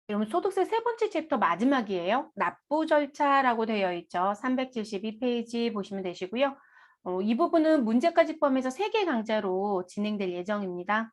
여러분 소득세 세 번째 챕터 마지막이에요. 납부 절차라고 되어 있죠. 372페이지 보시면 되시고요. 이 부분은 문제까지 포함해서 3개 강좌로 진행될 예정입니다.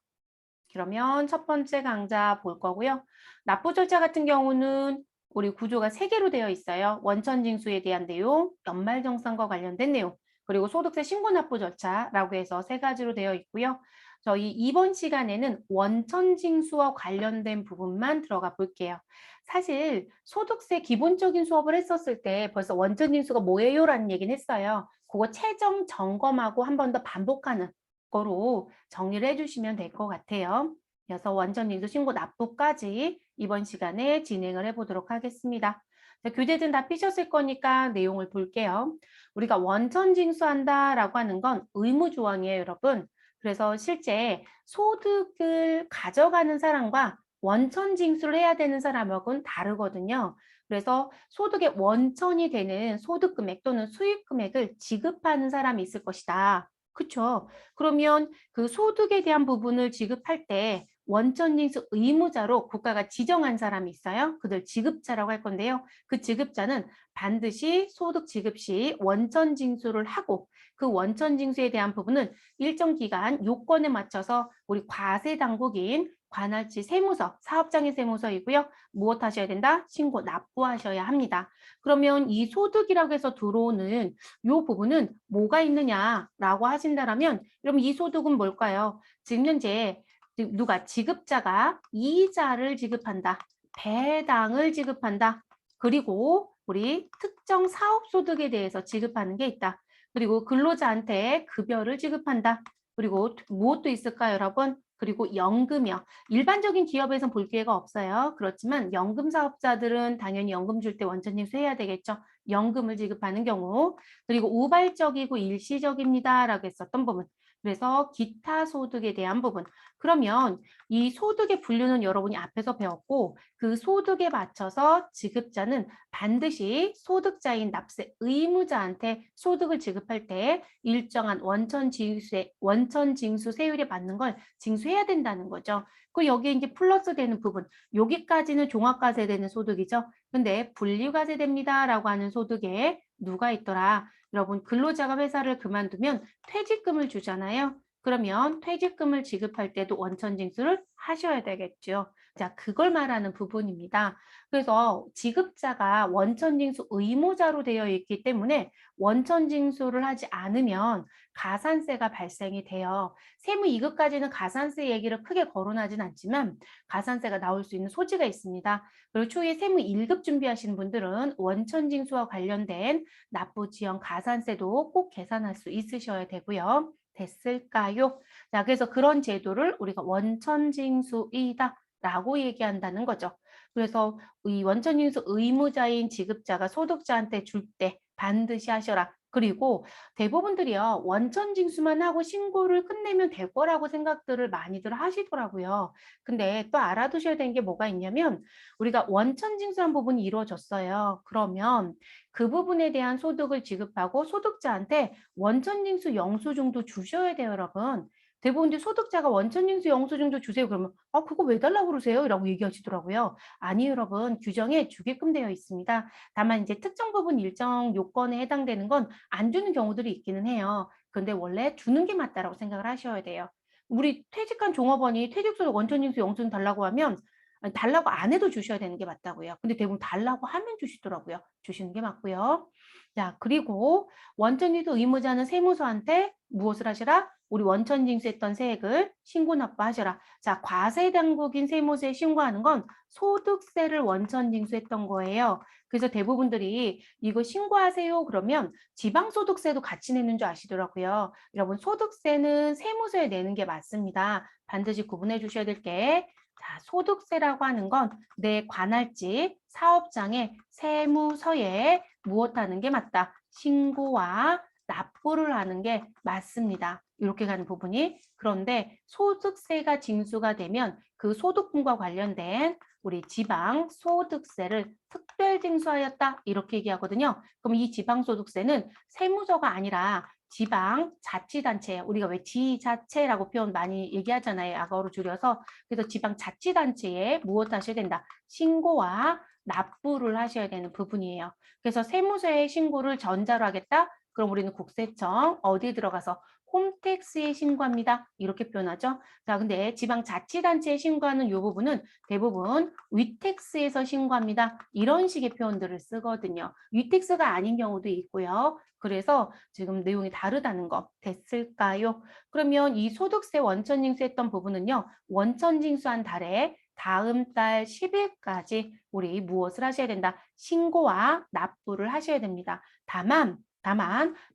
그러면 첫 번째 강좌 볼 거고요. 납부 절차 같은 경우는 우리 구조가 3개로 되어 있어요. 원천징수에 대한 내용, 연말정산과 관련된 내용, 그리고 소득세 신고 납부 절차라고 해서 3가지로 되어 있고요. 저희 이번 시간에는 원천징수와 관련된 부분만 들어가 볼게요. 사실 소득세 기본적인 수업을 했었을 때 벌써 원천징수가 뭐예요? 라는 얘기는 했어요. 그거 최종 점검하고 한 번 더 반복하는 거로 정리를 해주시면 될 것 같아요. 그래서 원천징수 신고 납부까지 이번 시간에 진행을 해보도록 하겠습니다. 자, 교재든 다 피셨을 거니까 내용을 볼게요. 우리가 원천징수한다라고 하는 건 의무조항이에요, 여러분. 그래서 실제 소득을 가져가는 사람과 원천징수를 해야 되는 사람하고는 다르거든요. 그래서 소득의 원천이 되는 소득금액 또는 수입금액을 지급하는 사람이 있을 것이다. 그쵸? 그러면 그 소득에 대한 부분을 지급할 때 원천징수 의무자로 국가가 지정한 사람이 있어요. 그들 지급자라고 할 건데요. 그 지급자는 반드시 소득 지급 시 원천징수를 하고 그 원천징수에 대한 부분은 일정 기간 요건에 맞춰서 우리 과세당국인 관할지 세무서, 사업장의 세무서이고요. 무엇 하셔야 된다? 신고 납부하셔야 합니다. 그러면 이 소득이라고 해서 들어오는 이 부분은 뭐가 있느냐라고 하신다면 그럼 이 소득은 뭘까요? 지금 현재 누가 지급자가 이자를 지급한다. 배당을 지급한다. 그리고 우리 특정 사업소득에 대해서 지급하는 게 있다. 그리고 근로자한테 급여를 지급한다. 그리고 무엇도 있을까요, 여러분? 그리고 연금이요. 일반적인 기업에선 볼 기회가 없어요. 그렇지만 연금 사업자들은 당연히 연금 줄 때 원천징수 해야 되겠죠. 연금을 지급하는 경우. 그리고 우발적이고 일시적입니다라고 했었던 부분. 그래서 기타 소득에 대한 부분. 그러면 이 소득의 분류는 여러분이 앞에서 배웠고 그 소득에 맞춰서 지급자는 반드시 소득자인 납세 의무자한테 소득을 지급할 때 일정한 원천 징수 세율에 맞는 걸 징수해야 된다는 거죠. 그 여기에 이제 플러스 되는 부분, 여기까지는 종합과세되는 소득이죠. 근데 분리과세됩니다라고 하는 소득에 누가 있더라? 여러분 근로자가 회사를 그만두면 퇴직금을 주잖아요. 그러면 퇴직금을 지급할 때도 원천징수를 하셔야 되겠죠. 자, 그걸 말하는 부분입니다. 그래서 지급자가 원천징수 의무자로 되어 있기 때문에 원천징수를 하지 않으면 가산세가 발생이 돼요. 세무 2급까지는 가산세 얘기를 크게 거론하진 않지만 가산세가 나올 수 있는 소지가 있습니다. 그리고 추후에 세무 1급 준비하시는 분들은 원천징수와 관련된 납부지연 가산세도 꼭 계산할 수 있으셔야 되고요. 됐을까요? 자, 그래서 그런 제도를 우리가 원천징수이다 라고 얘기한다는 거죠. 그래서 이 원천징수 의무자인 지급자가 소득자한테 줄 때 반드시 하셔라. 그리고 대부분들이요. 원천징수만 하고 신고를 끝내면 될 거라고 생각들을 많이들 하시더라고요. 근데 또 알아두셔야 되는 게 뭐가 있냐면 우리가 원천징수한 부분이 이루어졌어요. 그러면 그 부분에 대한 소득을 지급하고 소득자한테 원천징수 영수증도 주셔야 돼요, 여러분. 대부분 소득자가 원천징수 영수증도 주세요. 그러면 그거 왜 달라고 그러세요? 라고 얘기하시더라고요. 아니 여러분 규정에 주게끔 되어 있습니다. 다만 이제 특정 부분 일정 요건에 해당되는 건 안 주는 경우들이 있기는 해요. 근데 원래 주는 게 맞다라고 생각을 하셔야 돼요. 우리 퇴직한 종업원이 퇴직소득 원천징수 영수증 달라고 하면 아니, 달라고 안 해도 주셔야 되는 게 맞다고요. 근데 대부분 달라고 하면 주시더라고요. 주시는 게 맞고요. 자, 그리고 원천징수 의무자는 세무서한테 무엇을 하시라? 우리 원천징수했던 세액을 신고 납부하셔라. 자, 과세당국인 세무서에 신고하는 건 소득세를 원천징수했던 거예요. 그래서 대부분들이 이거 신고하세요 그러면 지방소득세도 같이 내는 줄 아시더라고요. 여러분 소득세는 세무서에 내는 게 맞습니다. 반드시 구분해 주셔야 될 게 자, 소득세라고 하는 건 내 관할지 사업장의 세무서에 무엇하는 게 맞다. 신고와 납부를 하는 게 맞습니다. 이렇게 가는 부분이. 그런데 소득세가 징수가 되면 그 소득분과 관련된 우리 지방 소득세를 특별 징수하였다 이렇게 얘기하거든요. 그럼 이 지방 소득세는 세무서가 아니라 지방자치단체예요. 우리가 왜 지자체라고 표현 많이 얘기하잖아요. 악어로 줄여서. 그래서 지방자치단체에 무엇 하셔야 된다? 신고와 납부를 하셔야 되는 부분이에요. 그래서 세무서에 신고를 전자로 하겠다? 그럼 우리는 국세청 어디에 들어가서 홈택스에 신고합니다. 이렇게 표현하죠. 자, 근데 지방자치단체에 신고하는 이 부분은 대부분 위택스에서 신고합니다. 이런 식의 표현들을 쓰거든요. 위택스가 아닌 경우도 있고요. 그래서 지금 내용이 다르다는 거 됐을까요? 그러면 이 소득세 원천징수했던 부분은요. 원천징수한 달에 다음 달 10일까지 우리 무엇을 하셔야 된다? 신고와 납부를 하셔야 됩니다. 다만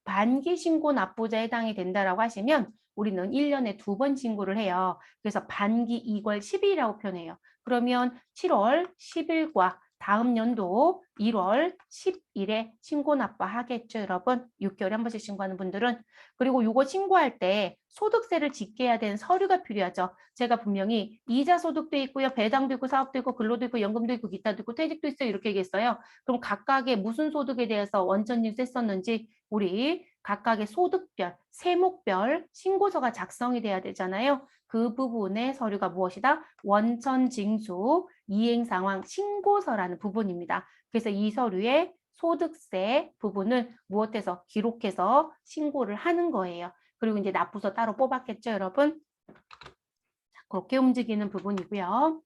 반기 신고 납부자에 해당이 된다라고 하시면 우리는 1년에 2번 신고를 해요. 그래서 반기 2월 10일이라고 표현해요. 그러면 7월 10일과 다음 연도 1월 10일에 신고 납부하겠죠, 여러분? 6개월에 한 번씩 신고하는 분들은. 그리고 이거 신고할 때 소득세를 짓게 해야 되는 서류가 필요하죠. 제가 분명히 이자 소득도 있고요, 배당도 있고, 사업도 있고, 근로도 있고, 연금도 있고, 기타도 있고, 퇴직도 있어요. 이렇게 얘기했어요. 그럼 각각의 무슨 소득에 대해서 원천징수 했었는지 우리 각각의 소득별, 세목별 신고서가 작성이 돼야 되잖아요. 그 부분의 서류가 무엇이다? 원천징수 이행상황 신고서라는 부분입니다. 그래서 이 서류에 소득세 부분을 무엇해서 기록해서 신고를 하는 거예요. 그리고 이제 납부서 따로 뽑았겠죠, 여러분? 자, 그렇게 움직이는 부분이고요.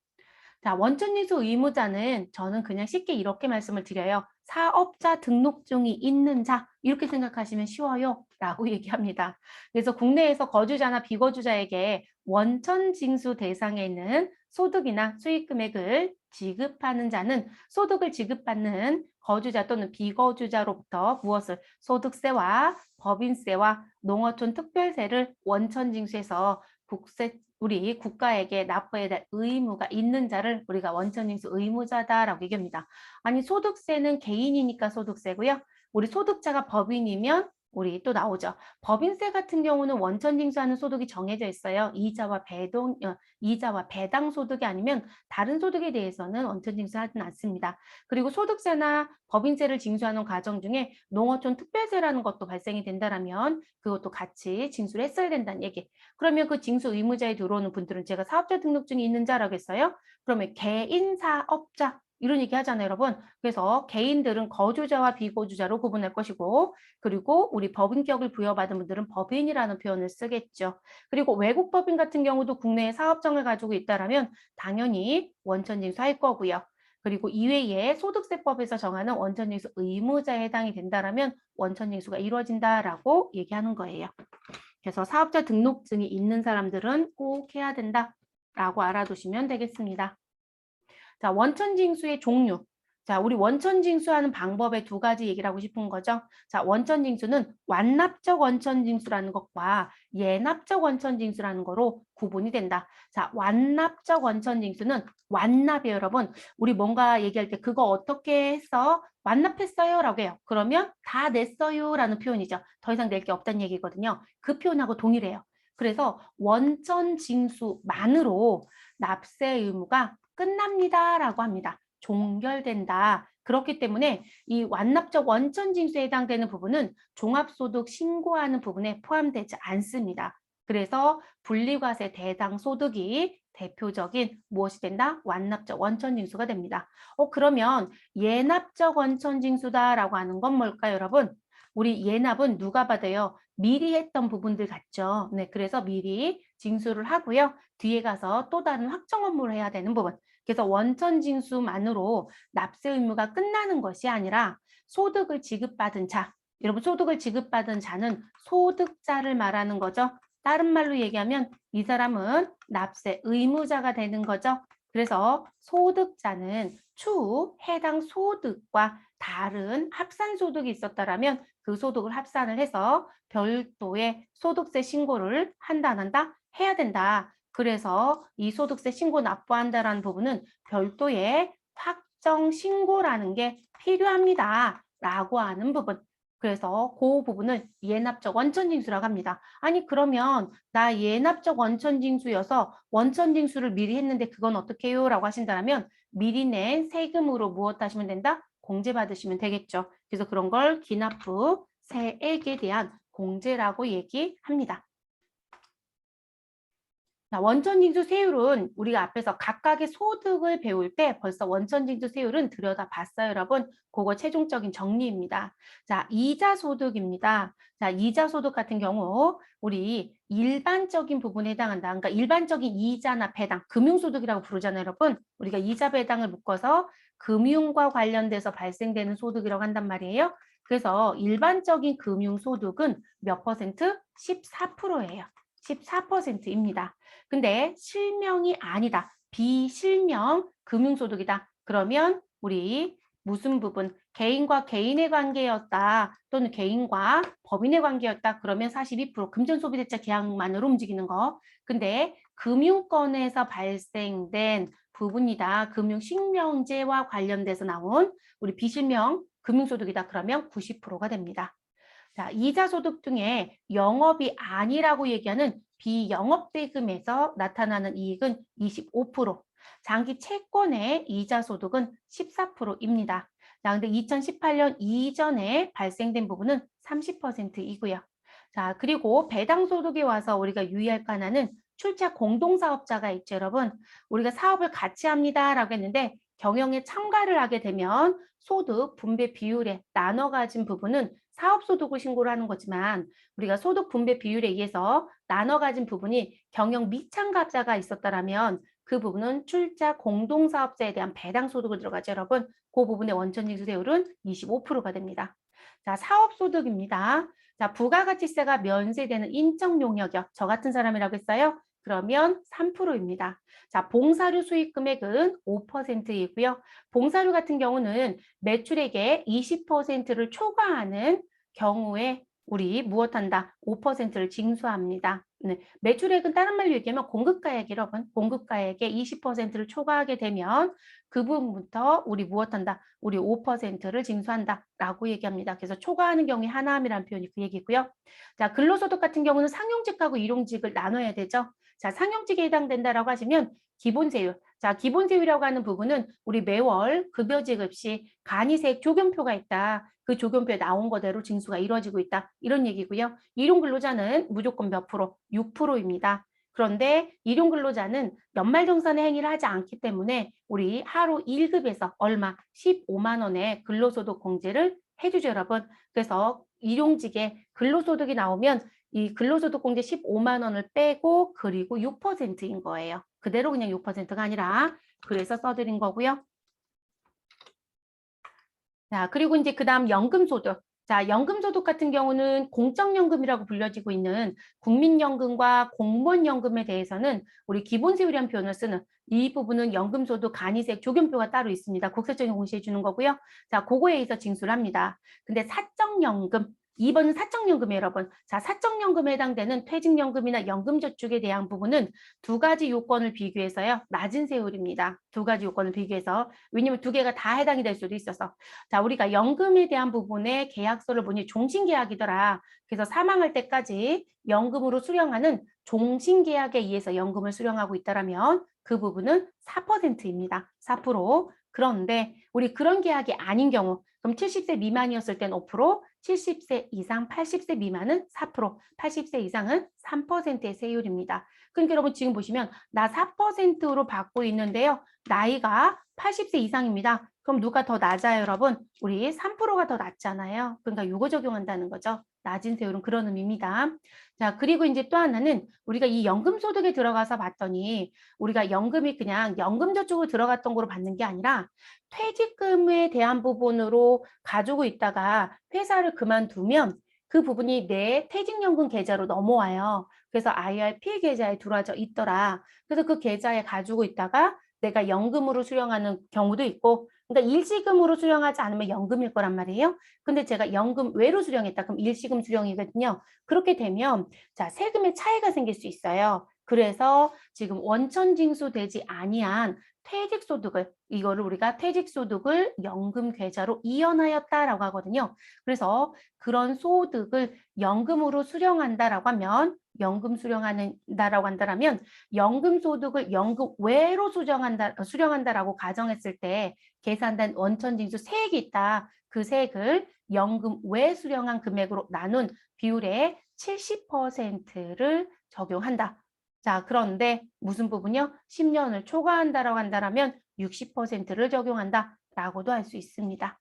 자, 원천징수 의무자는 저는 그냥 쉽게 이렇게 말씀을 드려요. 사업자 등록증이 있는 자 이렇게 생각하시면 쉬워요 라고 얘기합니다. 그래서 국내에서 거주자나 비거주자에게 원천징수 대상에 있는 소득이나 수익 금액을 지급하는 자는 소득을 지급받는 거주자 또는 비거주자로부터 무엇을 소득세와 법인세와 농어촌 특별세를 원천징수해서 우리 국가에게 납부해야 될 의무가 있는 자를 우리가 원천징수 의무자다라고 얘기합니다. 아니 소득세는 개인이니까 소득세고요. 우리 소득자가 법인이면 우리 또 나오죠. 법인세 같은 경우는 원천징수하는 소득이 정해져 있어요. 이자와 배당 소득이 아니면 다른 소득에 대해서는 원천징수하진 않습니다. 그리고 소득세나 법인세를 징수하는 과정 중에 농어촌 특별세라는 것도 발생이 된다라면 그것도 같이 징수를 했어야 된다는 얘기. 그러면 그 징수 의무자에 들어오는 분들은 제가 사업자 등록증이 있는 자라고 했어요. 그러면 개인 사업자 이런 얘기 하잖아요, 여러분. 그래서 개인들은 거주자와 비거주자로 구분할 것이고 그리고 우리 법인격을 부여받은 분들은 법인이라는 표현을 쓰겠죠. 그리고 외국 법인 같은 경우도 국내에 사업장을 가지고 있다라면 당연히 원천징수할 거고요. 그리고 이외에 소득세법에서 정하는 원천징수 의무자에 해당이 된다라면 원천징수가 이루어진다라고 얘기하는 거예요. 그래서 사업자 등록증이 있는 사람들은 꼭 해야 된다라고 알아두시면 되겠습니다. 자, 원천징수의 종류. 자, 우리 원천징수하는 방법의 2가지 얘기를 하고 싶은 거죠. 자, 원천징수는 완납적 원천징수라는 것과 예납적 원천징수라는 거로 구분이 된다. 자, 완납적 원천징수는 완납이에요, 여러분. 우리 뭔가 얘기할 때 그거 어떻게 했어? 완납했어요 라고 해요. 그러면 다 냈어요 라는 표현이죠. 더 이상 낼 게 없다는 얘기거든요. 그 표현하고 동일해요. 그래서 원천징수만으로 납세 의무가 끝납니다라고 합니다. 종결된다. 그렇기 때문에 이 완납적 원천징수에 해당되는 부분은 종합소득 신고하는 부분에 포함되지 않습니다. 그래서 분리과세 대당 소득이 대표적인 무엇이 된다? 완납적 원천징수가 됩니다. 그러면 예납적 원천징수다라고 하는 건 뭘까요, 여러분? 우리 예납은 누가 받아요? 미리 했던 부분들 같죠. 네, 그래서 미리 징수를 하고요. 뒤에 가서 또 다른 확정 업무를 해야 되는 부분. 그래서 원천징수만으로 납세 의무가 끝나는 것이 아니라 소득을 지급받은 자, 여러분 소득을 지급받은 자는 소득자를 말하는 거죠. 다른 말로 얘기하면 이 사람은 납세 의무자가 되는 거죠. 그래서 소득자는 추후 해당 소득과 다른 합산 소득이 있었다라면 그 소득을 합산을 해서 별도의 소득세 신고를 한다 안 한다? 해야 된다. 그래서 이 소득세 신고 납부한다라는 부분은 별도의 확정 신고라는 게 필요합니다. 라고 하는 부분. 그래서 그 부분을 예납적 원천징수라고 합니다. 아니 그러면 나 예납적 원천징수여서 원천징수를 미리 했는데 그건 어떻게 해요? 라고 하신다면 미리 낸 세금으로 무엇 하시면 된다? 공제받으시면 되겠죠. 그래서 그런 걸 기납부 세액에 대한 공제라고 얘기합니다. 자, 원천징수 세율은 우리가 앞에서 각각의 소득을 배울 때 벌써 원천징수 세율은 들여다봤어요, 여러분. 그거 최종적인 정리입니다. 자, 이자소득입니다. 자, 이자소득 같은 경우 우리 일반적인 부분에 해당한다. 그러니까 일반적인 이자나 배당, 금융소득이라고 부르잖아요, 여러분. 우리가 이자 배당을 묶어서 금융과 관련돼서 발생되는 소득이라고 한단 말이에요. 그래서 일반적인 금융소득은 몇 퍼센트? 14%예요. 14%입니다. 근데 실명이 아니다. 비실명 금융소득이다. 그러면 우리 무슨 부분? 개인과 개인의 관계였다. 또는 개인과 법인의 관계였다. 그러면 42% 금전소비대차 계약만으로 움직이는 거. 근데 금융권에서 발생된 부분이다. 금융식명제와 관련돼서 나온 우리 비실명 금융소득이다. 그러면 90%가 됩니다. 자, 이자소득 중에 영업이 아니라고 얘기하는 비영업대금에서 나타나는 이익은 25%, 장기 채권의 이자소득은 14%입니다. 자, 근데 2018년 이전에 발생된 부분은 30%이고요. 자, 그리고 배당소득에 와서 우리가 유의할 하나는 출자 공동사업자가 있죠, 여러분. 우리가 사업을 같이 합니다라고 했는데 경영에 참가를 하게 되면 소득 분배 비율에 나눠 가진 부분은 사업소득을 신고를 하는 거지만 우리가 소득 분배 비율에 의해서 나눠 가진 부분이 경영 미참가자가 있었다라면 그 부분은 출자 공동사업자에 대한 배당소득을 들어가죠, 여러분. 그 부분의 원천징수세율은 25%가 됩니다. 자, 사업소득입니다. 자, 부가가치세가 면세되는 인적용역이요. 저 같은 사람이라고 했어요. 그러면 3%입니다. 자, 봉사료 수익 금액은 5%이고요. 봉사료 같은 경우는 매출액의 20%를 초과하는 경우에 우리 무엇한다? 5%를 징수합니다. 네, 매출액은 다른 말로 얘기하면 공급가액 여러분. 공급가액의 20%를 초과하게 되면 그 부분부터 우리 무엇한다? 우리 5%를 징수한다 라고 얘기합니다. 그래서 초과하는 경우에 하나함이라는 표현이 그 얘기고요. 자, 근로소득 같은 경우는 상용직하고 일용직을 나눠야 되죠. 자, 상용직에 해당된다라고 하시면 기본세율. 자, 기본세율이라고 하는 부분은 우리 매월 급여지급 시 간이세액 조경표가 있다. 그 조경표에 나온 거대로 징수가 이루어지고 있다. 이런 얘기고요. 일용근로자는 무조건 몇 프로? 6%입니다. 그런데 일용근로자는 연말정산의 행위를 하지 않기 때문에 우리 하루 1급에서 얼마? 15만 원의 근로소득 공제를 해주죠, 여러분. 그래서 일용직에 근로소득이 나오면 이 근로소득 공제 15만 원을 빼고 그리고 6%인 거예요. 그대로 그냥 6%가 아니라 그래서 써드린 거고요. 자, 그리고 이제 그 다음 연금소득. 자, 연금소득 같은 경우는 공적연금이라고 불려지고 있는 국민연금과 공무원연금에 대해서는 우리 기본세율이라는 표현을 쓰는 이 부분은 연금소득 간이세액 조경표가 따로 있습니다. 국세청이 공시해 주는 거고요. 자, 그거에 의해서 징수를 합니다. 근데 사적연금, 2번은 사적연금이에요, 여러분. 자, 사적연금에 해당되는 퇴직연금이나 연금저축에 대한 부분은 두 가지 요건을 비교해서요. 낮은 세율입니다. 두 가지 요건을 비교해서. 왜냐면 두 개가 다 해당이 될 수도 있어서. 자, 우리가 연금에 대한 부분에 계약서를 보니 종신계약이더라. 그래서 사망할 때까지 연금으로 수령하는 종신계약에 의해서 연금을 수령하고 있다면 그 부분은 4%입니다. 4%. 그런데 우리 그런 계약이 아닌 경우 그럼 70세 미만이었을 땐 5%, 70세 이상 80세 미만은 4%, 80세 이상은 3%의 세율입니다. 그러니까 여러분 지금 보시면 나 4%로 받고 있는데요. 나이가 80세 이상입니다. 그럼 누가 더 낮아요, 여러분? 우리 3%가 더 낮잖아요. 그러니까 요거 적용한다는 거죠. 낮은 세율은 그런 의미입니다. 자, 그리고 이제 또 하나는 우리가 이 연금소득에 들어가서 봤더니 우리가 연금이 그냥 연금저축으로 들어갔던 거로 받는 게 아니라 퇴직금에 대한 부분으로 가지고 있다가 회사를 그만두면 그 부분이 내 퇴직연금 계좌로 넘어와요. 그래서 IRP 계좌에 들어와져 있더라. 그래서 그 계좌에 가지고 있다가 내가 연금으로 수령하는 경우도 있고 그러니까 일시금으로 수령하지 않으면 연금일 거란 말이에요. 근데 제가 연금 외로 수령했다. 그럼 일시금 수령이거든요. 그렇게 되면 자, 세금의 차이가 생길 수 있어요. 그래서 지금 원천징수되지 아니한 퇴직소득을 이거를 우리가 퇴직소득을 연금 계좌로 이연하였다라고 하거든요. 그래서 그런 소득을 연금으로 수령한다라고 하면 연금 수령한다라고 한다면 연금 소득을 연금 외로 수령한다라고 가정했을 때 계산된 원천징수 세액이 있다. 그 세액을 연금 외 수령한 금액으로 나눈 비율의 70%를 적용한다. 자, 그런데 무슨 부분이요? 10년을 초과한다라고 한다면 60%를 적용한다라고도 할 수 있습니다.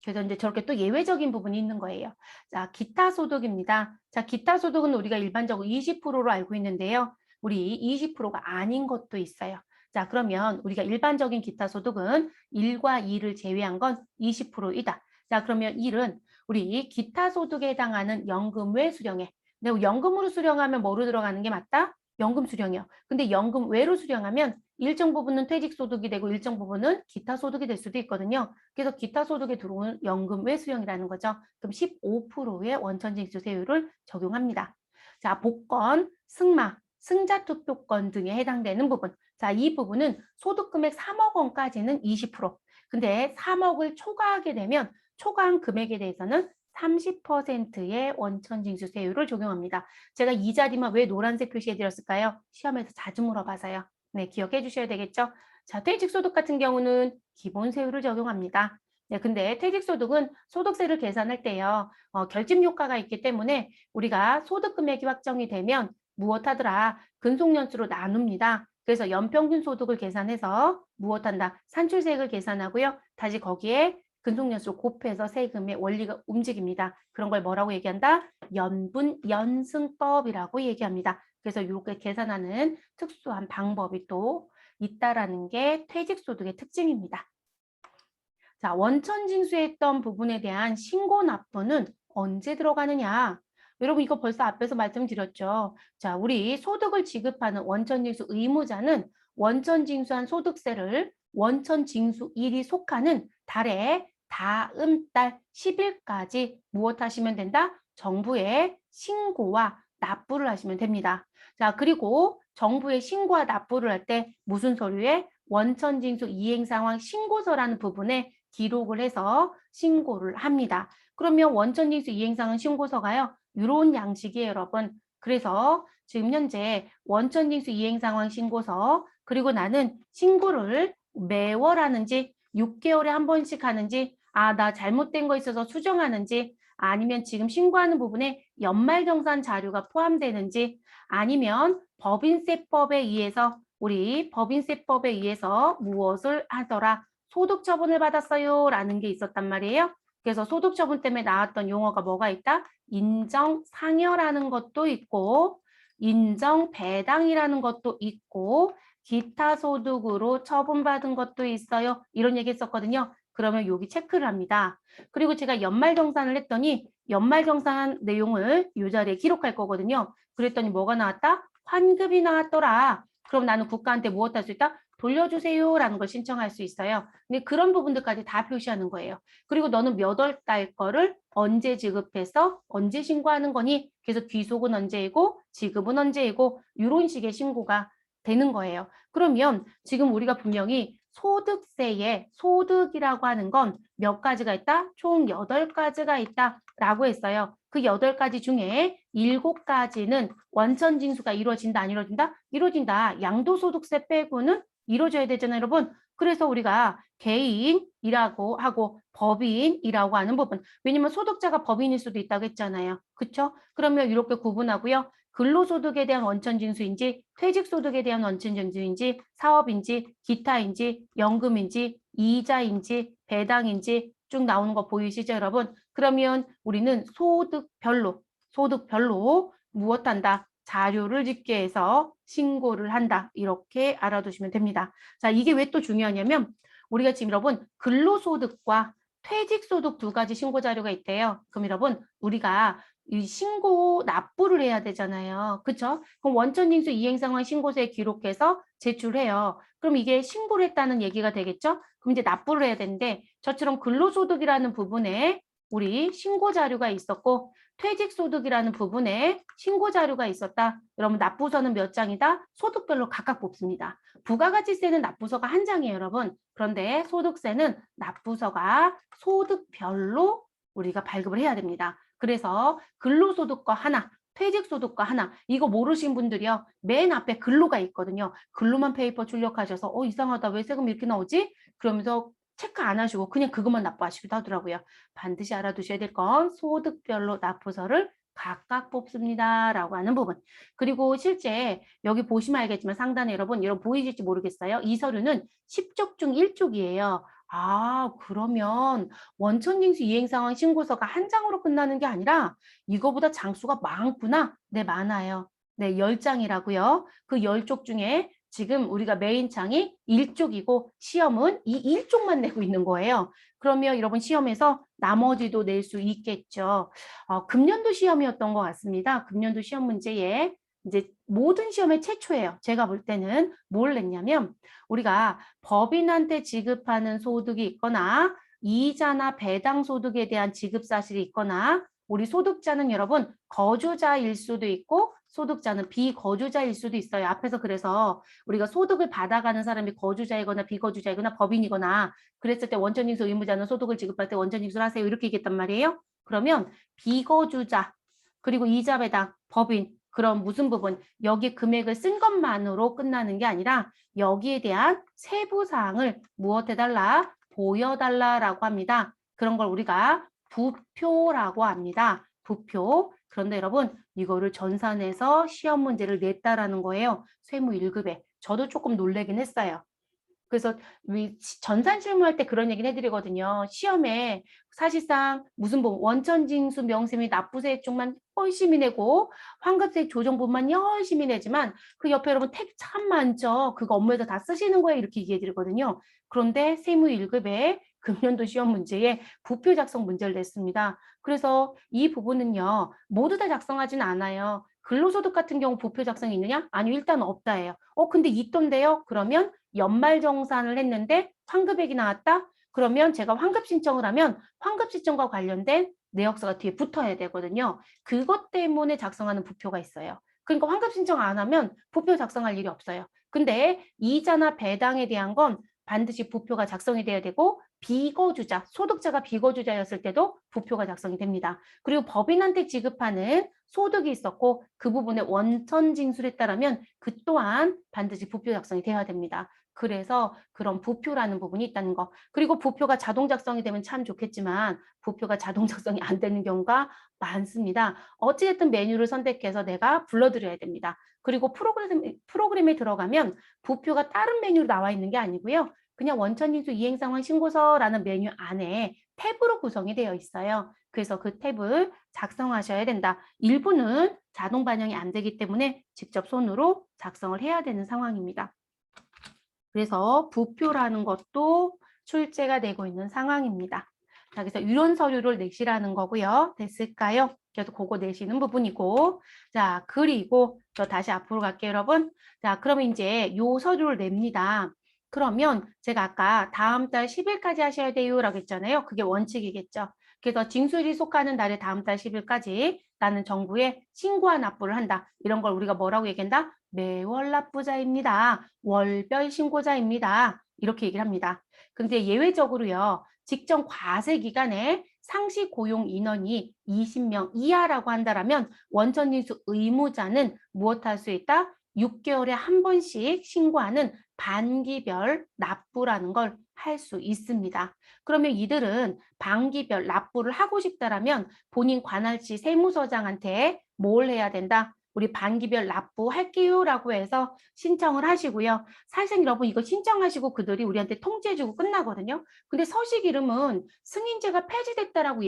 그래서 이제 저렇게 또 예외적인 부분이 있는 거예요. 자, 기타 소득입니다. 자, 기타 소득은 우리가 일반적으로 20%로 알고 있는데요. 우리 20%가 아닌 것도 있어요. 자, 그러면 우리가 일반적인 기타 소득은 1과 2를 제외한 건 20%이다. 자, 그러면 1은 우리 기타 소득에 해당하는 연금 외 수령액. 근데 연금으로 수령하면 뭐로 들어가는 게 맞다? 연금 수령이요. 근데 연금 외로 수령하면 일정 부분은 퇴직소득이 되고 일정 부분은 기타 소득이 될 수도 있거든요. 그래서 기타 소득에 들어오는 연금 외 수령이라는 거죠. 그럼 15%의 원천징수세율을 적용합니다. 자, 복권, 승마, 승자투표권 등에 해당되는 부분. 자, 이 부분은 소득금액 3억 원까지는 20%. 근데 3억을 초과하게 되면 초과한 금액에 대해서는 30%의 원천징수세율을 적용합니다. 제가 이 자리만 왜 노란색 표시해 드렸을까요? 시험에서 자주 물어봐서요. 네, 기억해 주셔야 되겠죠? 자, 퇴직소득 같은 경우는 기본세율을 적용합니다. 네, 근데 퇴직소득은 소득세를 계산할 때요, 결집 효과가 있기 때문에 우리가 소득금액이 확정이 되면 무엇하더라? 근속연수로 나눕니다. 그래서 연평균 소득을 계산해서 무엇한다? 산출세액을 계산하고요. 다시 거기에 근속연수 곱해서 세금의 원리가 움직입니다. 그런 걸 뭐라고 얘기한다? 연분연승법이라고 얘기합니다. 그래서 이렇게 계산하는 특수한 방법이 또 있다라는 게 퇴직소득의 특징입니다. 자, 원천징수했던 부분에 대한 신고 납부는 언제 들어가느냐? 여러분 이거 벌써 앞에서 말씀드렸죠. 자, 우리 소득을 지급하는 원천징수 의무자는 원천징수한 소득세를 원천징수일이 속하는 달의 다음 달 10일까지 무엇 하시면 된다? 정부에 신고와 납부를 하시면 됩니다. 자, 그리고 정부에 신고와 납부를 할 때 무슨 서류에 원천징수 이행상황 신고서라는 부분에 기록을 해서 신고를 합니다. 그러면 원천징수 이행상황 신고서가요. 이런 양식이에요, 여러분. 그래서 지금 현재 원천징수 이행상황 신고서 그리고 나는 신고를 매월 하는지 6개월에 한 번씩 하는지 나 잘못된 거 있어서 수정하는지 아니면 지금 신고하는 부분에 연말정산 자료가 포함되는지 아니면 법인세법에 의해서 우리 법인세법에 의해서 무엇을 하더라? 소득처분을 받았어요 라는 게 있었단 말이에요. 그래서 소득처분 때문에 나왔던 용어가 뭐가 있다? 인정상여라는 것도 있고 인정배당이라는 것도 있고 기타 소득으로 처분받은 것도 있어요. 이런 얘기 했었거든요. 그러면 여기 체크를 합니다. 그리고 제가 연말정산을 했더니 연말정산 내용을 이 자리에 기록할 거거든요. 그랬더니 뭐가 나왔다? 환급이 나왔더라. 그럼 나는 국가한테 무엇 할 수 있다? 돌려주세요라는 걸 신청할 수 있어요. 근데 그런 부분들까지 다 표시하는 거예요. 그리고 너는 몇 월 달 거를 언제 지급해서 언제 신고하는 거니? 그래서 귀속은 언제이고 지급은 언제이고 이런 식의 신고가 되는 거예요. 그러면 지금 우리가 분명히 소득세에 소득이라고 하는 건 몇 가지가 있다? 총 8가지가 있다라고 했어요. 그 8가지 중에 7가지는 원천징수가 이루어진다, 안 이루어진다? 이루어진다. 양도소득세 빼고는 이루어져야 되잖아요, 여러분. 그래서 우리가 개인이라고 하고 법인이라고 하는 부분. 왜냐면 소득자가 법인일 수도 있다고 했잖아요. 그렇죠? 그러면 이렇게 구분하고요. 근로소득에 대한 원천징수인지 퇴직소득에 대한 원천징수인지 사업인지 기타인지 연금인지 이자인지 배당인지 쭉 나오는 거 보이시죠, 여러분? 그러면 우리는 소득별로 무엇한다? 자료를 집계해서 신고를 한다. 이렇게 알아두시면 됩니다. 자, 이게 왜 또 중요하냐면 우리가 지금 여러분 근로소득과 퇴직소득 두 가지 신고 자료가 있대요. 그럼 여러분 우리가 이 신고 납부를 해야 되잖아요. 그렇죠? 그럼 원천징수 이행상황 신고서에 기록해서 제출해요. 그럼 이게 신고를 했다는 얘기가 되겠죠? 그럼 이제 납부를 해야 되는데 저처럼 근로소득이라는 부분에 우리 신고 자료가 있었고 퇴직소득이라는 부분에 신고 자료가 있었다. 여러분 납부서는 몇 장이다? 소득별로 각각 뽑습니다. 부가가치세는 납부서가 한 장이에요, 여러분. 그런데 소득세는 납부서가 소득별로 우리가 발급을 해야 됩니다. 그래서 근로소득과 하나, 퇴직소득과 하나 이거 모르신 분들이요. 맨 앞에 근로가 있거든요. 근로만 페이퍼 출력하셔서 이상하다. 왜 세금 이렇게 나오지? 그러면서 체크 안 하시고 그냥 그것만 납부하시기도 하더라고요. 반드시 알아두셔야 될 건 소득별로 납부서를 각각 뽑습니다라고 하는 부분. 그리고 실제 여기 보시면 알겠지만 상단에 여러분 보이실지 모르겠어요. 이 서류는 10쪽 중 1쪽이에요. 아, 그러면 원천징수 이행상황 신고서가 한 장으로 끝나는 게 아니라 이거보다 장수가 많구나. 네, 많아요. 네, 10장이라고요. 그 10쪽 중에 지금 우리가 메인 창이 1쪽이고 시험은 이 1쪽만 내고 있는 거예요. 그러면 여러분 시험에서 나머지도 낼 수 있겠죠. 금년도 시험이었던 것 같습니다. 금년도 시험 문제에 이제 모든 시험의 최초예요. 제가 볼 때는 뭘 냈냐면 우리가 법인한테 지급하는 소득이 있거나 이자나 배당 소득에 대한 지급 사실이 있거나 우리 소득자는 여러분 거주자일 수도 있고 소득자는 비거주자일 수도 있어요. 앞에서 그래서 우리가 소득을 받아가는 사람이 거주자이거나 비거주자이거나 법인이거나 그랬을 때 원천징수 의무자는 소득을 지급할 때 원천징수를 하세요. 이렇게 얘기했단 말이에요. 그러면 비거주자 그리고 이자 배당 법인 그럼 무슨 부분 여기 금액을 쓴 것만으로 끝나는 게 아니라 여기에 대한 세부 사항을 무엇해달라? 보여달라라고 합니다. 그런 걸 우리가 부표라고 합니다. 부표. 그런데 여러분 이거를 전산에서 시험 문제를 냈다라는 거예요. 세무 1급에. 저도 조금 놀래긴 했어요. 그래서 전산 실무할 때 그런 얘기는 해드리거든요. 시험에 사실상 무슨 원천징수 명세 및 납부세 쪽만 열심히 내고 환급세 조정분만 열심히 내지만 그 옆에 여러분 탭 참 많죠. 그거 업무에서 다 쓰시는 거예요. 이렇게 얘기해드리거든요. 그런데 세무 1급에 금년도 시험 문제에 부표 작성 문제를 냈습니다. 그래서 이 부분은요. 모두 다 작성하진 않아요. 근로소득 같은 경우 부표 작성이 있느냐? 아니요. 일단 없다예요. 근데 있던데요? 그러면 연말정산을 했는데 환급액이 나왔다? 그러면 제가 환급 신청을 하면 환급 신청과 관련된 내역서가 뒤에 붙어야 되거든요. 그것 때문에 작성하는 부표가 있어요. 그러니까 환급 신청 안 하면 부표 작성할 일이 없어요. 근데 이자나 배당에 대한 건 반드시 부표가 작성이 돼야 되고 비거주자, 소득자가 비거주자였을 때도 부표가 작성이 됩니다. 그리고 법인한테 지급하는 소득이 있었고 그 부분에 원천 징수했다라면 그 또한 반드시 부표 작성이 되어야 됩니다. 그래서 그런 부표라는 부분이 있다는 거. 그리고 부표가 자동 작성이 되면 참 좋겠지만 부표가 자동 작성이 안 되는 경우가 많습니다. 어찌됐든 메뉴를 선택해서 내가 불러드려야 됩니다. 그리고 프로그램에 들어가면 부표가 다른 메뉴로 나와 있는 게 아니고요. 그냥 원천징수 이행상황 신고서라는 메뉴 안에 탭으로 구성이 되어 있어요. 그래서 그 탭을 작성하셔야 된다. 일부는 자동 반영이 안 되기 때문에 직접 손으로 작성을 해야 되는 상황입니다. 그래서 부표라는 것도 출제가 되고 있는 상황입니다. 자, 그래서 이런 서류를 내시라는 거고요. 됐을까요? 그래도 그거 내시는 부분이고. 자, 그리고 저 다시 앞으로 갈게요, 여러분. 자, 그러면 이제 요 서류를 냅니다. 그러면 제가 아까 다음 달 10일까지 하셔야 돼요 라고 했잖아요. 그게 원칙이겠죠. 그래서 징수일이 속하는 날에 다음 달 10일까지 나는 정부에 신고와 납부를 한다. 이런 걸 우리가 뭐라고 얘기한다? 매월 납부자입니다. 월별 신고자입니다. 이렇게 얘기를 합니다. 근데 예외적으로요. 직전 과세 기간에 상시 고용 인원이 20명 이하라고 한다면 원천징수 의무자는 무엇할 수 있다? 6개월에 한 번씩 신고하는 반기별 납부라는 걸 할 수 있습니다. 그러면 이들은 반기별 납부를 하고 싶다라면 본인 관할시 세무서장한테 뭘 해야 된다? 우리 반기별 납부할게요 라고 해서 신청을 하시고요. 사실 여러분 이거 신청하시고 그들이 우리한테 통지해주고 끝나거든요. 근데 서식 이름은 승인제가 폐지됐다라고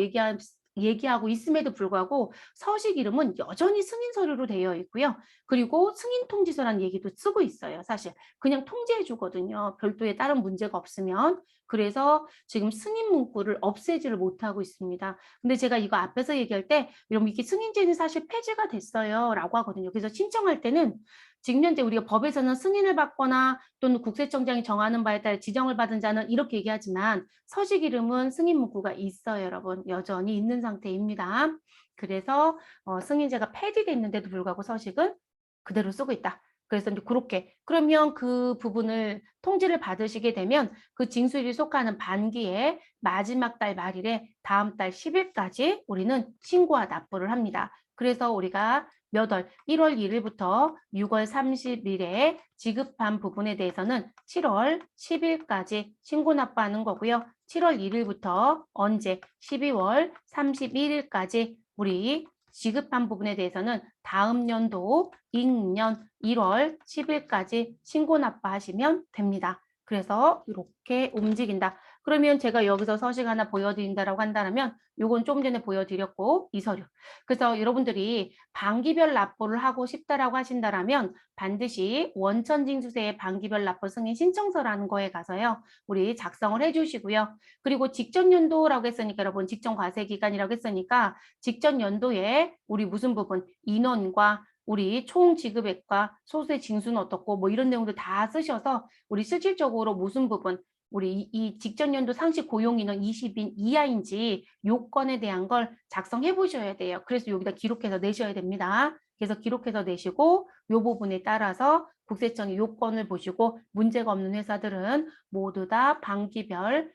얘기하고 있음에도 불구하고 서식 이름은 여전히 승인 서류로 되어 있고요. 그리고 승인 통지서라는 얘기도 쓰고 있어요. 사실 그냥 통지해 주거든요. 별도의 다른 문제가 없으면. 그래서 지금 승인 문구를 없애지를 못하고 있습니다. 근데 제가 이거 앞에서 얘기할 때 여러분 이게 승인제는 사실 폐지가 됐어요 라고 하거든요. 그래서 신청할 때는 지금 현재 우리가 법에서는 승인을 받거나 또는 국세청장이 정하는 바에 따라 지정을 받은 자는 이렇게 얘기하지만 서식 이름은 승인 문구가 있어요, 여러분. 여전히 있는 상태입니다. 그래서 승인제가 폐지됐는데도 불구하고 서식은 그대로 쓰고 있다. 그래서 이제 그렇게 그러면 그 부분을 통지를 받으시게 되면 그 징수일이 속하는 반기에 마지막 달 말일에 다음 달 10일까지 우리는 신고와 납부를 합니다. 그래서 우리가 몇 월, 1월 1일부터 6월 30일에 지급한 부분에 대해서는 7월 10일까지 신고 납부하는 거고요. 7월 1일부터 언제 12월 31일까지 우리 지급한 부분에 대해서는 다음 연도 임년 1월 10일까지 신고 납부하시면 됩니다. 그래서 이렇게 움직인다. 그러면 제가 여기서 서식 하나 보여드린다라고 한다면 요건 좀 전에 보여드렸고 이 서류. 그래서 여러분들이 반기별 납부를 하고 싶다라고 하신다면 반드시 원천징수세의 반기별 납부 승인 신청서라는 거에 가서요. 우리 작성을 해주시고요. 그리고 직전 연도라고 했으니까 여러분 직전 과세 기간이라고 했으니까 직전 연도에 우리 무슨 부분 인원과 우리 총 지급액과 소수의 징수는 어떻고 뭐 이런 내용들 다 쓰셔서 우리 실질적으로 무슨 부분 우리 이 직전 연도 상시 고용 인원 20인 이하인지 요건에 대한 걸 작성해 보셔야 돼요. 그래서 여기다 기록해서 내셔야 됩니다. 그래서 기록해서 내시고 요 부분에 따라서 국세청의 요건을 보시고 문제가 없는 회사들은 모두 다 반기별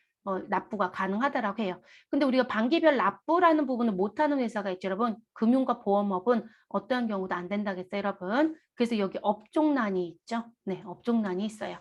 납부가 가능하다라고 해요. 근데 우리가 반기별 납부라는 부분을 못하는 회사가 있죠, 여러분. 금융과 보험업은 어떠한 경우도 안 된다겠어요, 여러분. 그래서 여기 업종란이 있죠. 네, 업종란이 있어요.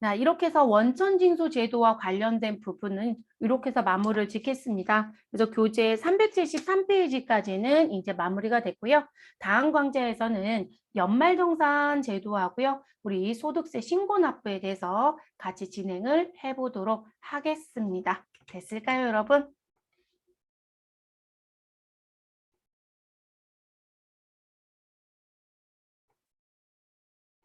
자, 이렇게 해서 원천징수 제도와 관련된 부분은 이렇게 해서 마무리를 짓겠습니다. 그래서 교재 373페이지까지는 이제 마무리가 됐고요. 다음 강좌에서는 연말정산 제도하고요. 우리 소득세 신고납부에 대해서 같이 진행을 해보도록 하겠습니다. 됐을까요, 여러분?